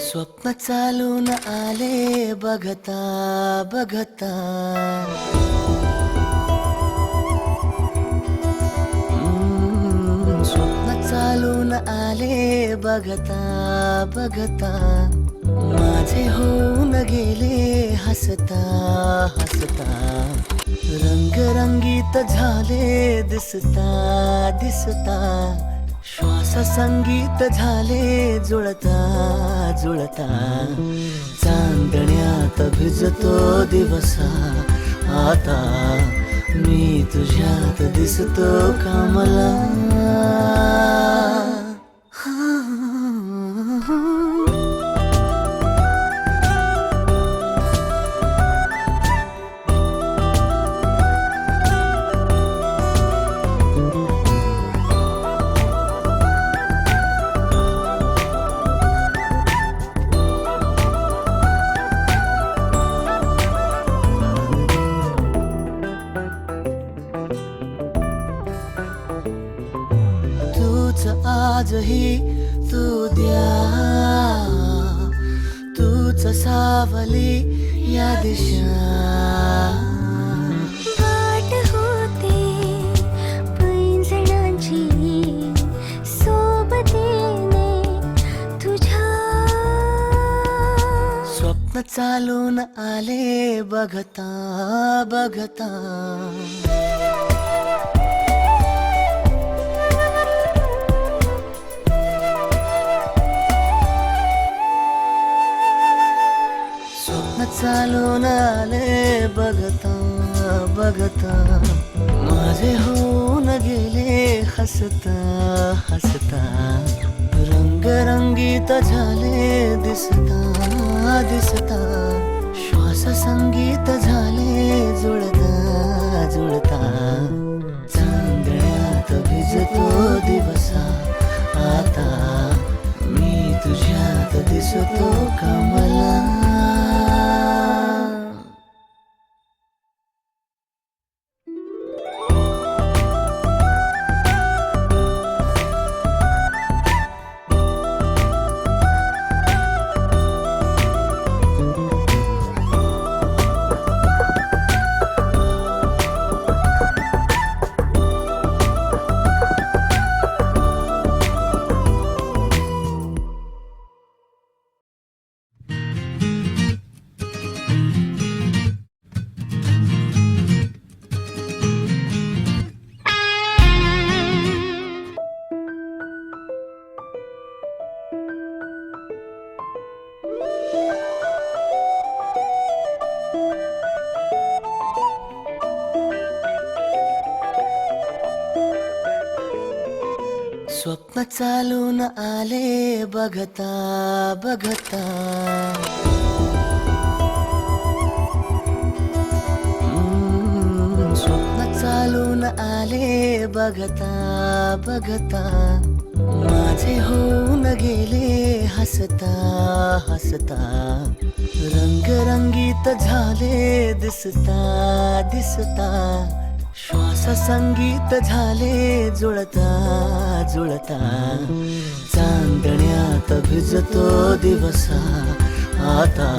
स्वप्न चालून आले बघता बघता, स्वप्न चालून आले बघता बघता, माझे होऊन गेले हसता हसता, रंगरंगीत झाले दिसता दिसता, श्वास संगीत झाले जुळता जुळता, चांदण्यात भिजतो दिवसा आता, मी तुझ्यात दिसतो कामला. आजही तू द्या, तूच सावली या दिशा, वाट होते पैंजणांची सोबतीने तुझ्या. स्वप्न चालून आले बघता बघता, चालून आले बघता बघता, माझे होऊन गेले हसता हसता, रंगरंगीत झाले दिसता दिसता, श्वास संगीत झाले जुळता जुळता, चांदण्यात भिजतो दिवसा आता, मी तुझ्यात दिसतो कमला. स्वप्न चालून आले बघता बघता, स्वप्न चालून आले बघता बघता, माझे होऊन गेले हसता हसता, रंगरंगीत झाले दिसता दिसता, श्वास संगीत झाले जुळता जुळता, चांदण्यात भिजतो दिवसा आता,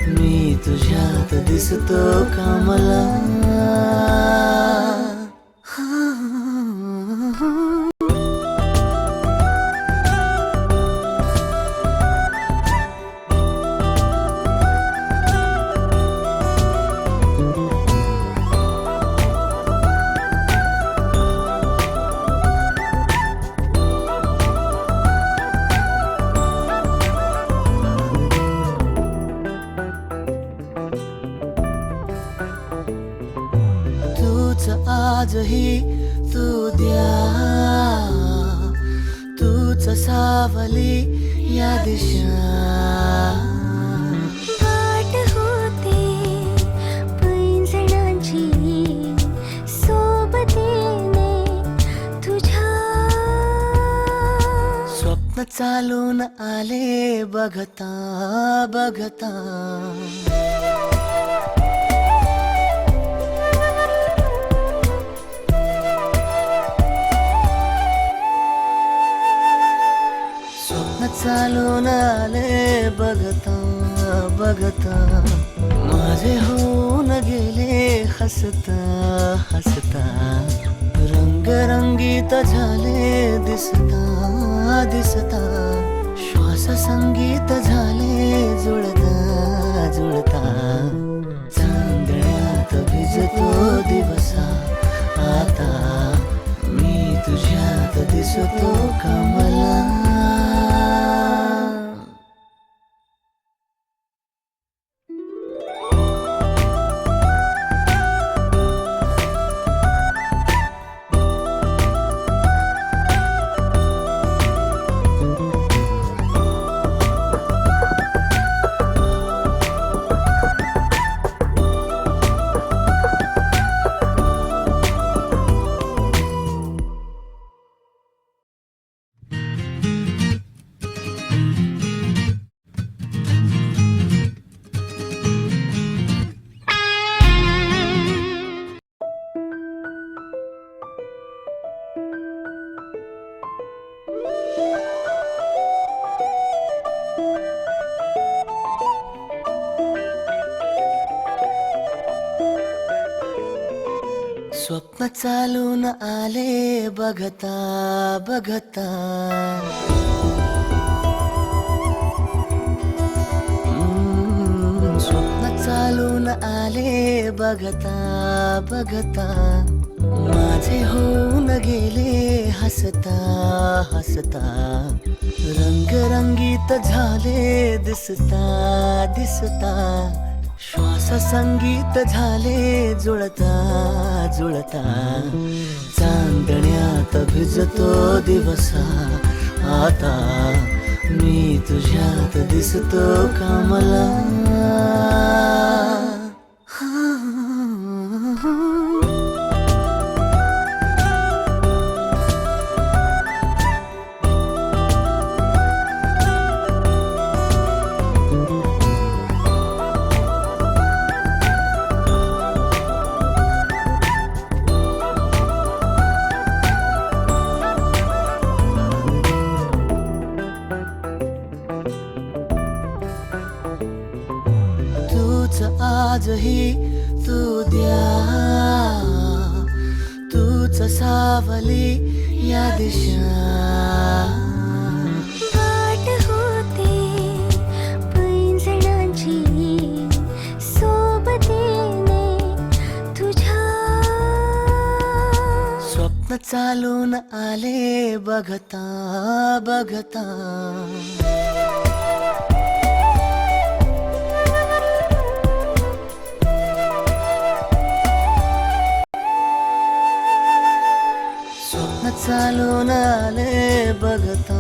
मी तुझ्यात दिसतो कामला. आजही तू द्या, तूच सावली या दिशा, वाट होते पैंजणांची सोबतीने तुझ्या. स्वप्न चालून आले बघता बघता, चालून आले बघता बघता माझे होऊन गेले हसता हसता रंगरंगीत झाले दिसता दिसता श्वास संगीत झाले जुळता जुळता चांदण्यात भिजतो दिवसा आता मी तुझ्यात दिसतो कमला. स्वप्न चालून आले बघता बघता स्वप्न चालून आले बघता बघता माझे होऊन गेले हसता हसता रंगरंगीत झाले दिसता दिसता श्वास संगीत झाले जुळता जुळता चांदण्यात भिजतो दिवसा आता मी तुझ्यात दिसतो कमला. आजही तू द्या तूच सावली या दिशा वाट होते पैंजणांची सोबतीने तुझ्या स्वप्न चालून आले बघता बघता चालून आले बघता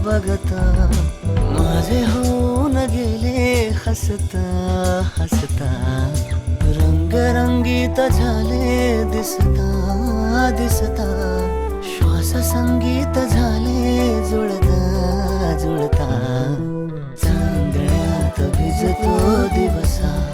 बघता माझे होऊन गेले हसता हसता रंगरंगीत झाले दिसता दिसता श्वास संगीत झाले जुळता जुळता चांदण्यात भिजतो दिवसा